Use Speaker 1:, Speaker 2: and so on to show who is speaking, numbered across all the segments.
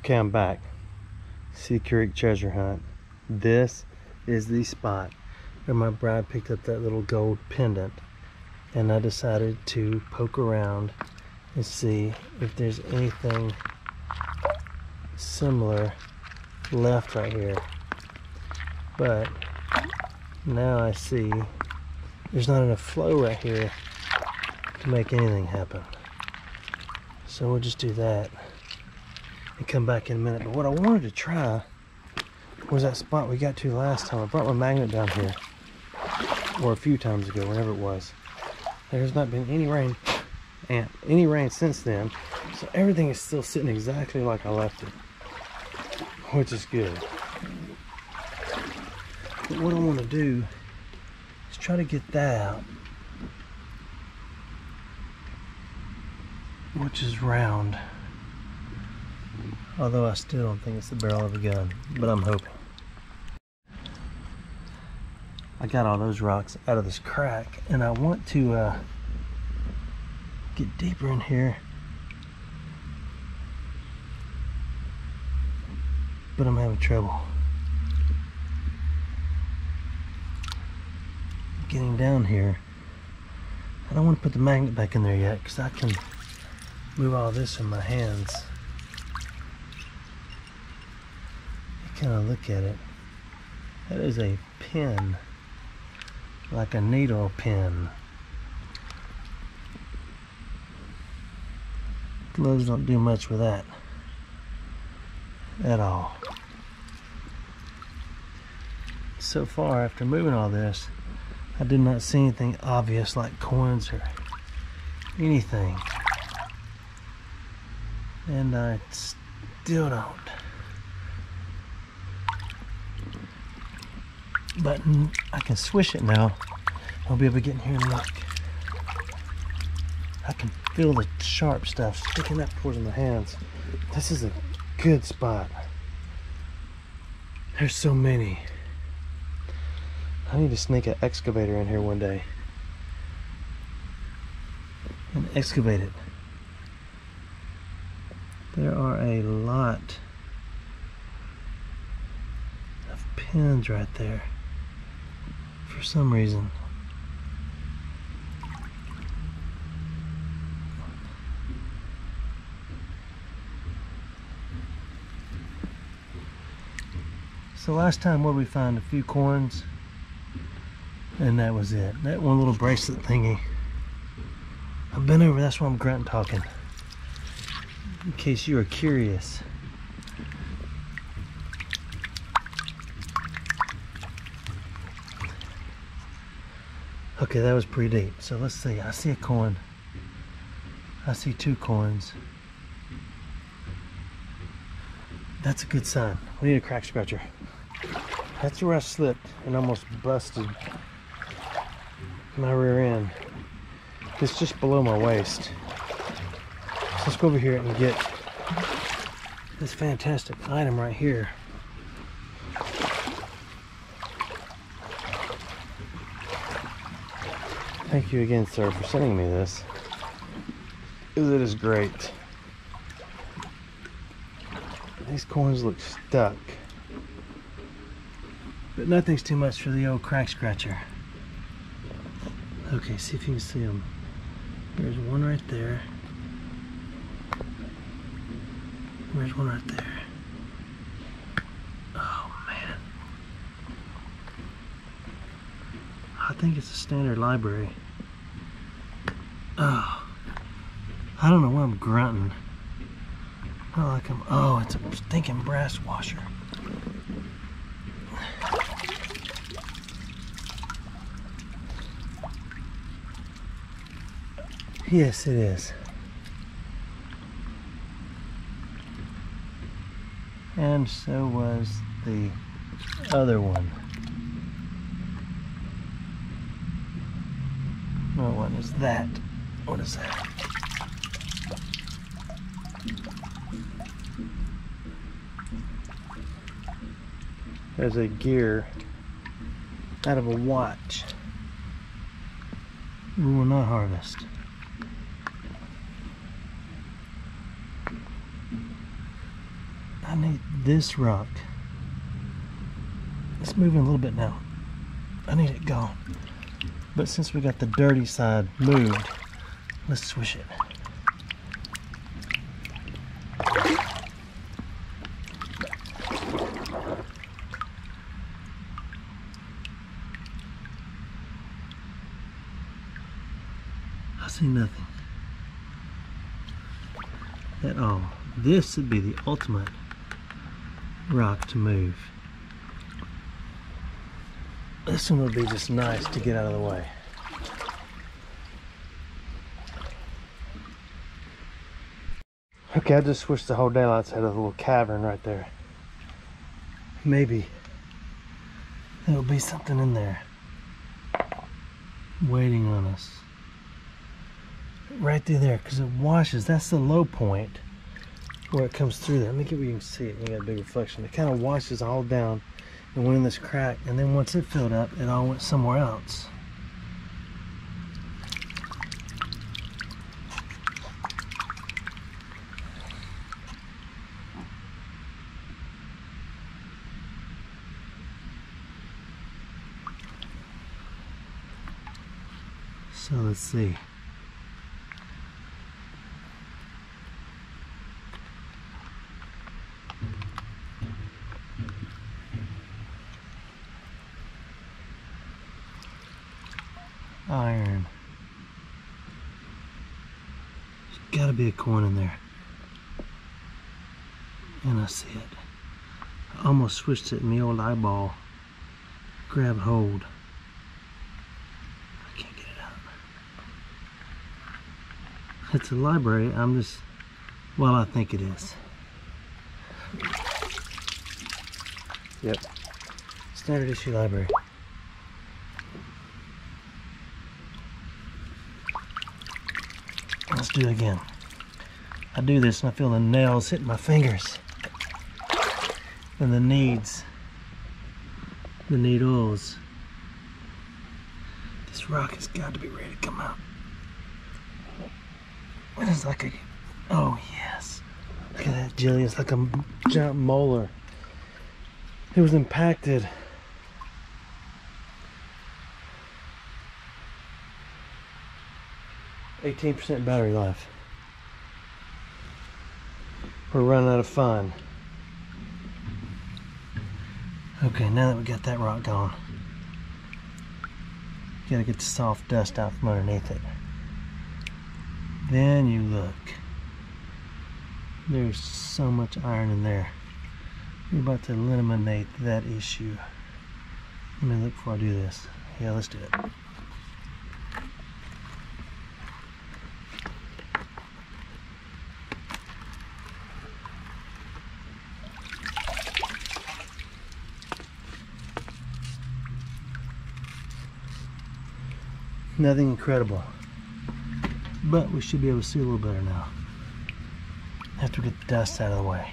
Speaker 1: Okay, I'm back. Sea Creek treasure hunt. This is the spot where my bride picked up that little gold pendant, and I decided to poke around and see if there's anything similar left right here. But now I see there's not enough flow right here to make anything happen. So we'll just do that and come back in a minute. But what I wanted to try was that spot we got to last time. I brought my magnet down here, or a few times ago, whenever it was. There's not been any rain since then, so everything is still sitting exactly like I left it, which is good. But what I want to do is try to get that out, which is round. Although I still don't think it's the barrel of a gun, but I'm hoping. I got all those rocks out of this crack, and I want to get deeper in here, but I'm having trouble getting down here. I don't want to put the magnet back in there yet, because I can move all this in my hands. Kind of look at it. That is a pin, like a needle pin. Gloves don't do much with that at all. So far, after moving all this, I did not see anything obvious like coins or anything, and I still don't. But I can swish it now. I'll be able to get in here and look. I can feel the sharp stuff sticking up towards my hands. This is a good spot. There's so many. I need to sneak an excavator in here one day and excavate it. There are a lot of pins right there. For some reason. So last time, what did we find? A few coins, and that was it. That one little bracelet thingy. I've been over, that's why I'm grunt talking, in case you are curious. Okay, that was pretty deep. So let's see. I see a coin. I see two coins. That's a good sign. We need a crack scratcher. That's where I slipped and almost busted my rear end. It's just below my waist. So let's go over here and get this fantastic item right here. Thank you again, sir, for sending me this. It is great. These coins look stuck, but nothing's too much for the old crack scratcher. Okay, see if you can see them. There's one right there. There's one right there. Oh man. I think it's a standard library. Oh, I don't know why I'm grunting. Not like I'm, oh, it's a stinking brass washer. Yes, it is. And so was the other one. No, what is that? What is that? There's a gear out of a watch. We will not harvest. I need this rock. It's moving a little bit now. I need it gone. But since we got the dirty side moved, let's swish it. I see nothing at all. This would be the ultimate rock to move. This one would be just nice to get out of the way. Okay, I just switched the whole daylights out of the little cavern right there. Maybe there'll be something in there waiting on us. Right through there, because it washes. That's the low point where it comes through there. Let me get where you can see it. You got a big reflection. It kind of washes all down and went in this crack, and then once it filled up, it all went somewhere else. So let's see. Iron. There's gotta be a coin in there. And I see it. I almost switched it in the old eyeball. Grab hold. I can't get it out. It's a library. I'm just, well, I think it is. Yep. Standard issue library. Let's do it again. I do this and I feel the nails hitting my fingers. And the needles. This rock has got to be ready to come out. It's like a, oh yes. Look at that jelly, it's like a giant molar. It was impacted. %, battery life. We're running out of fun. Okay, now that we got that rock gone, you gotta get the soft dust out from underneath it. Then you look. There's so much iron in there. We're about to eliminate that issue. Let me look before I do this. Yeah, let's do it. Nothing incredible, but we should be able to see a little better now after we get the dust out of the way.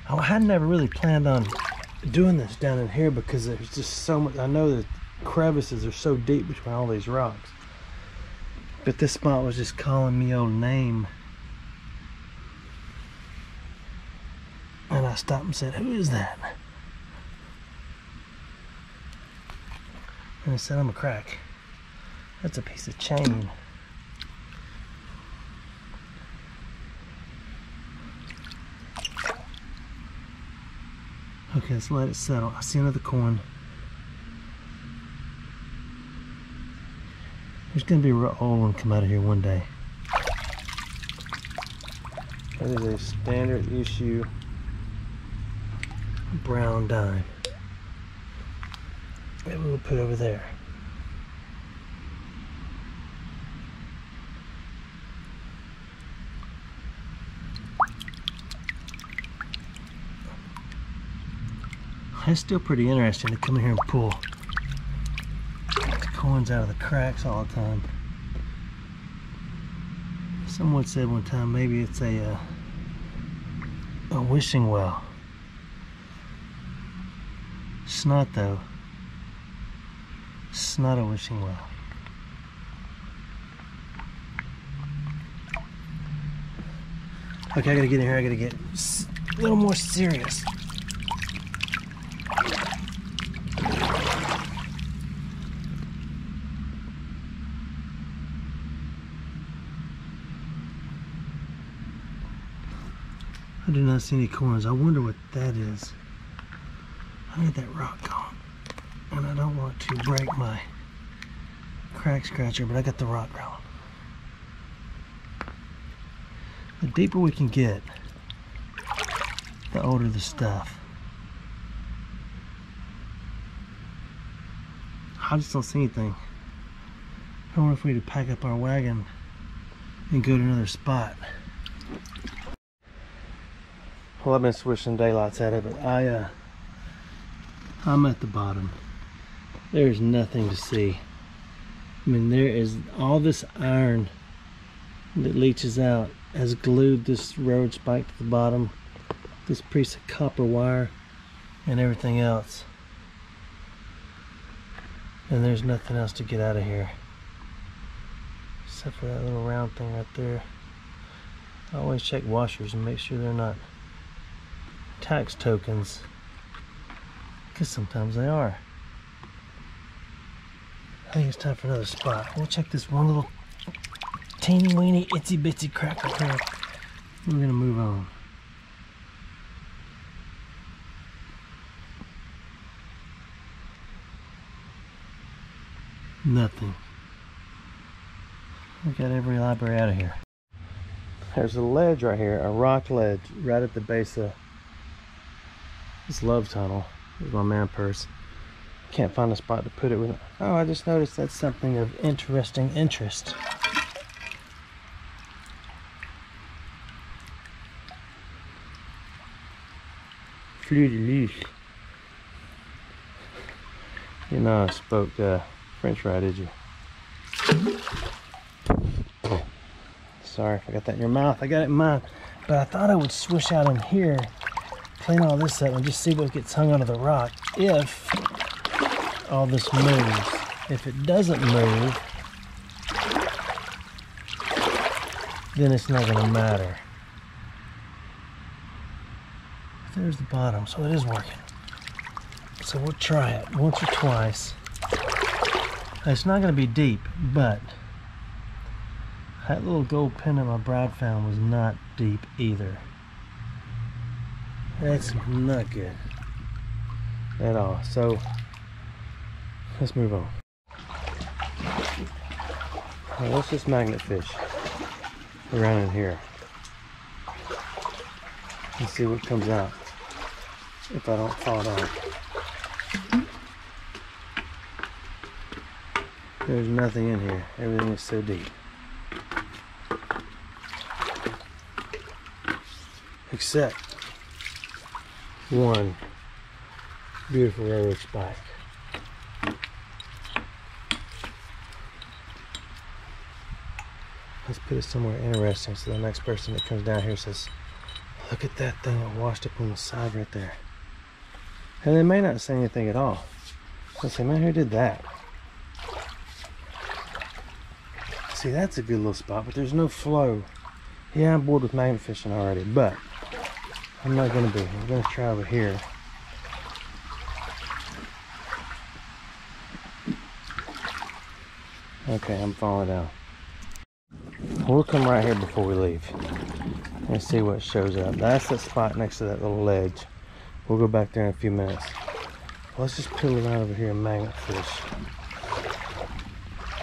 Speaker 1: I had never really planned on doing this down in here because there's just so much. I know the crevices are so deep between all these rocks, but this spot was just calling me old name, and I stopped and said, "Who is that?" And I said, "I'm a crack. That's a piece of chain." Okay, let's let it settle. I see another coin. There's gonna be a real old one come out of here one day. That is a standard issue brown dime. Maybe we'll put it over there. It's still pretty interesting to come in here and pull the coins out of the cracks all the time. Someone said one time maybe it's a wishing well. It's not though. It's not a wishing well. Okay, I gotta get in here. I gotta get a little more serious. I do not see any corners. I wonder what that is. I need that rock gone. And I don't want to break my crack scratcher, but I got the rock going. The deeper we can get, the older the stuff. I just don't see anything. I wonder if we need to pack up our wagon and go to another spot. Well, I've been swishing daylights at it, but I'm at the bottom. There's nothing to see. I mean, there is all this iron that leaches out has glued this road spike to the bottom, this piece of copper wire, and everything else. And there's nothing else to get out of here except for that little round thing right there. I always check washers and make sure they're not tax tokens, because sometimes they are. I think it's time for another spot. We'll check this one little teeny weeny itsy bitsy crack up here. We're gonna move on. Nothing. We got every library out of here. There's a ledge right here, a rock ledge right at the base of this love tunnel. There's my man purse. Can't find a spot to put it with. Oh, I just noticed that's something of interesting interest. Fleur de lis. You know I spoke French right, did you? Oh, sorry if I got that in your mouth. I got it in mine. But I thought I would swish out in here, clean all this up, and just see what gets hung onto the rock if all this moves. If it doesn't move, then it's not going to matter. There's the bottom, so it is working. So we'll try it once or twice. It's not going to be deep, but that little gold pendant my bride found was not deep either. That's not good at all. So let's move on. Now, let's just magnet fish around in here and see what comes out if I don't fall down. There's nothing in here. Everything is so deep. Except one beautiful railroad spike. Let's put it somewhere interesting so the next person that comes down here says, look at that thing that washed up on the side right there. And they may not say anything at all. They'll say, man, who did that? See, that's a good little spot, but there's no flow. Yeah, I'm bored with magnet fishing already, but I'm not going to be. I'm going to try over here. Okay, I'm falling down. We'll come right here before we leave and see what shows up. That's the spot next to that little ledge. We'll go back there in a few minutes. Let's just peel around over here and magnet fish.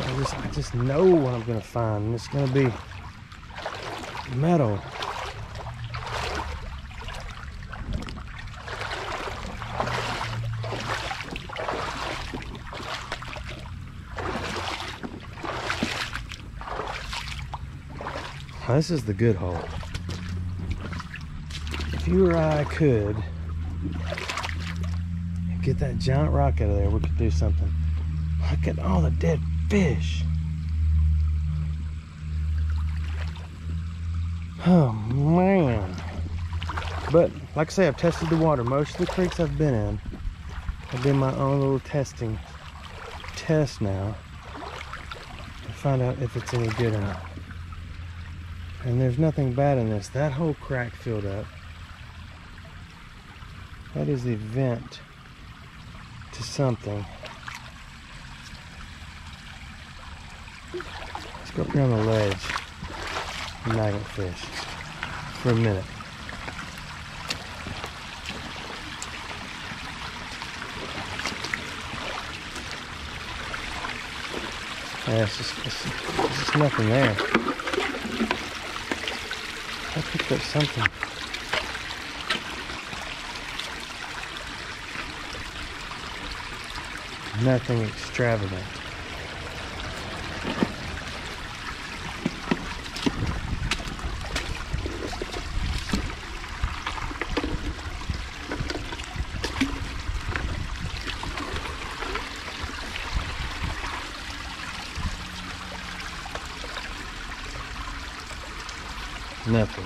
Speaker 1: I just know what I'm gonna find, and it's gonna be metal. This is the good hole. If you or I could get that giant rock out of there, we could do something. Look at all the dead fish. Oh man. But like I say, I've tested the water. Most of the creeks I've been in, I've done my own little test now to find out if it's any good or not. And there's nothing bad in this. That whole crack filled up. That is the vent to something. Let's go up here on the ledge. Magnet fish for a minute. Yeah, it's just nothing there. I picked up something. Nothing extravagant. Nothing.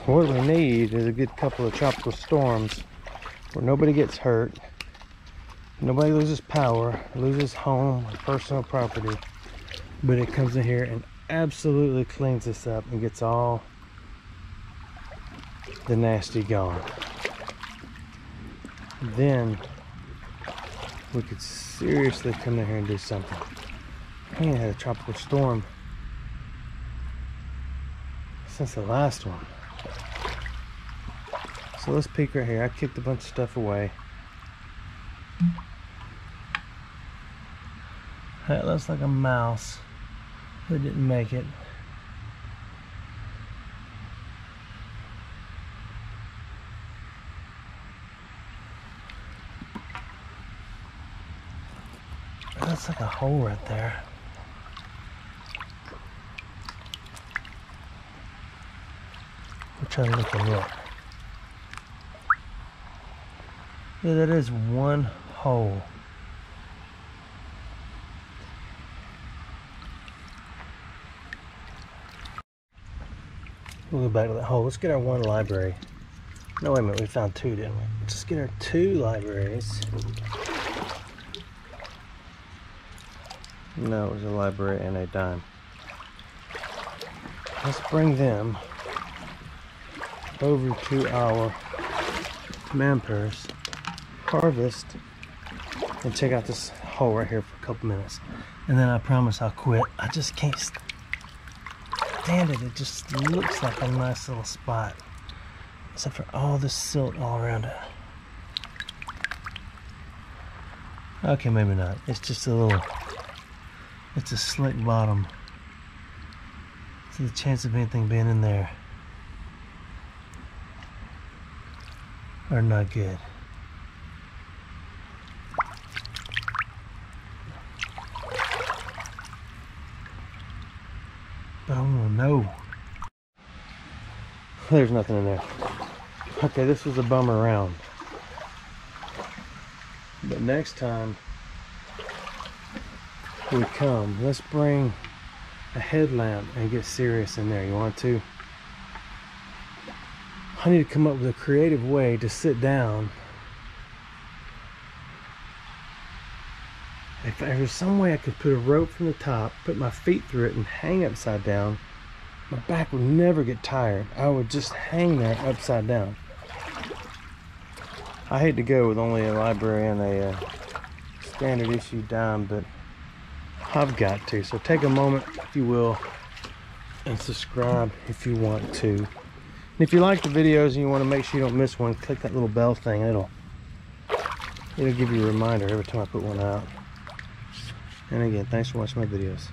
Speaker 1: What we need is a good couple of tropical storms where nobody gets hurt, nobody loses power, loses home or personal property, but it comes in here and absolutely cleans this up and gets all the nasty gone. Then we could seriously come in here and do something. We ain't had a tropical storm since the last one. So let's peek right here. I kicked a bunch of stuff away. That looks like a mouse that didn't make it. That's like a hole right there. I'm trying to look and look. Yeah, that is one hole. We'll go back to that hole. Let's get our one library. No, wait a minute, we found two, didn't we? Let's get our two libraries. No, it was a library and a dime. Let's bring them over to our command purse, harvest, and check out this hole right here for a couple minutes. And then I promise I'll quit. I just can't stand it. It just looks like a nice little spot, except for all this silt all around it. Okay, maybe not. It's just a little, it's a slick bottom. So the chance of anything being in there are not good. But I want to know. There's nothing in there. Okay, this was a bummer round. But next time we come, let's bring a headlamp and get serious in there. You want to? I need to come up with a creative way to sit down. If there was some way I could put a rope from the top, put my feet through it and hang upside down, my back would never get tired. I would just hang there upside down. I hate to go with only a library and a standard issue dime, but I've got to. So take a moment, if you will, and subscribe if you want to. And if you like the videos and you want to make sure you don't miss one, click that little bell thing. It'll give you a reminder every time I put one out. And again, thanks for watching my videos.